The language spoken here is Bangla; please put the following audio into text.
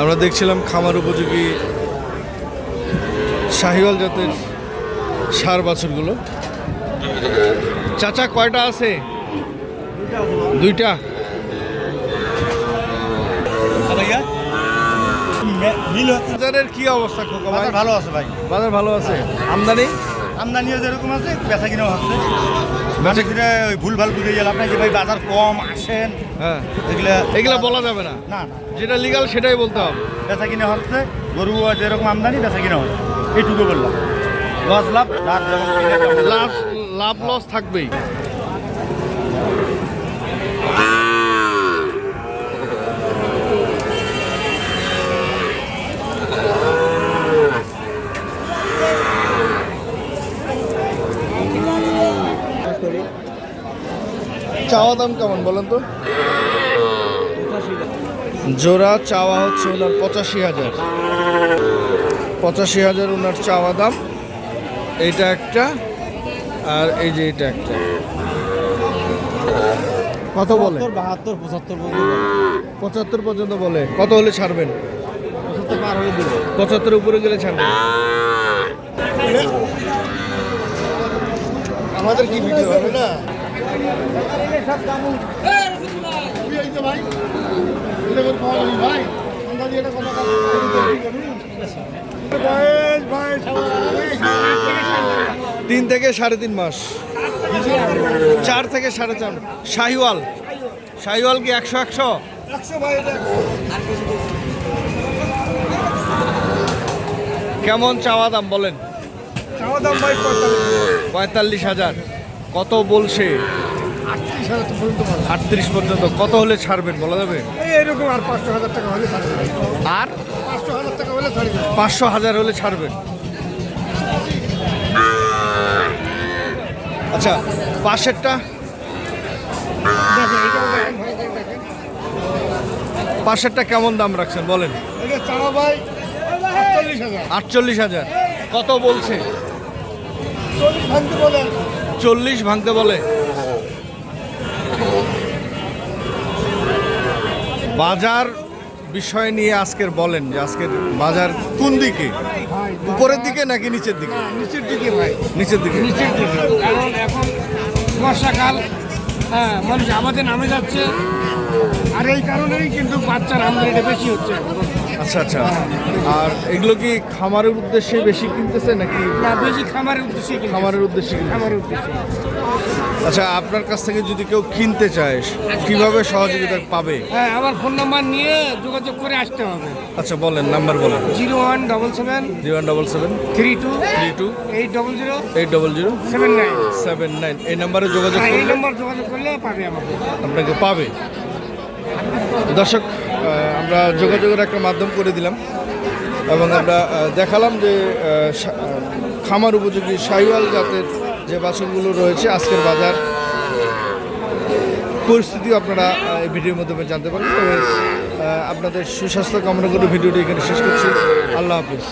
আমরা দেখছিলাম খামার উপযোগী শাহিওয়াল জাতের ষাঁড় বাছুরগুলো। চাচা কয়টা আছে? দুইটা। বাজারের কি অবস্থা খোকা ভাই? ভালো আছে ভাই, বাজার ভালো আছে। আমদানি আমদানিও যেরকম আছে বেচা কিনাও হচ্ছে। বেচা কিনে ওই ভুল ভাল বুঝে গেল আপনার যে ভাই বাজার কম আসেন, হ্যাঁ এগুলা বলা যাবে না, না যেটা লিগাল সেটাই বলতে হবে। বেচা কিনে হচ্ছে, গরু যেরকম আমদানি বেচা কিনে হচ্ছে, এইটুকু বললাম। লস লাভ লাভ লস থাকবেই। চাওয়া দাম কেমন বলেন তো? জোড়া চাওয়া হচ্ছে ওনার 85,000। 85,000 ওনার চাওয়া দাম। এইটা একটা, আর এই যে এটা একটা। কত বলে? 72, 75 75 পর্যন্ত বলে। কত হলে ছাড়বেন? 75 পার হয়ে দিল। 75 উপরে গেলে ছাড়বেন। আমাদের কি ভিডিও হবে না? তিন থেকে 3.5 মাস, 4 থেকে 4.5। শাহিওয়াল, শাহিওয়াল কি 100? কেমন চাওয়া দাম বলেন? চাওয়া দাম ভাই 45,000। কত বলছে? 38 পর্যন্ত। কত হলে ছাড়বেন বলা যাবে? এরকম আর 500,000 টাকা হলে ছাড়বে। আর 500,000 টাকা হলে ছাড়বে। 500,000 হলে ছাড়বেন। আচ্ছা, পাশেরটা? পাশেরটা কেমন দাম রাখছেন বলেন? এটা চাওয়া ভাই 48,000। 48,000। কত বলছে? 40 ভাঙতে বলেন। 40 ভাঙতে বলে। বাজার বিষয় নিয়ে আজকের বলেন যে আজকের বাজার কোন দিকে? উপরের দিকে নাকি নিচের দিকে? নিচের দিকে ভাই, নিচের দিকে। নিচের দিকে। কারণ এখন বর্ষাকাল, হ্যাঁ, মানুষ আমাদের নামে যাচ্ছে, আর এই কারণেই কিন্তু বাচ্চার আমদানিটা বেশি হচ্ছে। আচ্ছা আচ্ছা। আর এগুলো কি খামারের উদ্দেশ্যে বেশি কিনতেছে নাকি? না, বেশি খামারের উদ্দেশ্যে কিনতেছে। খামারের উদ্দেশ্যে কিনতেছে। খামারের উদ্দেশ্যে। আচ্ছা, আপনার কাছ থেকে যদি কেউ কিনতে চায় কিভাবে সহযোগিতা পাবে? হ্যাঁ, আমার ফোন নাম্বার নিয়ে যোগাযোগ করে আসতে হবে। আচ্ছা বলেন, নাম্বার বলেন। 0177 0177 32 32 800 800 79। 79। এই নাম্বারে যোগাযোগ এই করলে নাম্বার যোগাযোগ করলে পাবে আমাকে, আপনাকে পাবে। দর্শক, আমরা যোগাযোগের একটা মাধ্যম করে দিলাম এবং আমরা দেখালাম যে খামার উপযোগী শাহিওয়াল জাতের যে বাছুরগুলো রয়েছে আজকের বাজার পরিস্থিতিও আপনারা এই ভিডিওর মাধ্যমে জানতে পারেন। তবে আপনাদের সুস্বাস্থ্য কামনা করে ভিডিওটি এখানে শেষ করছি। আল্লাহ হাফিজ।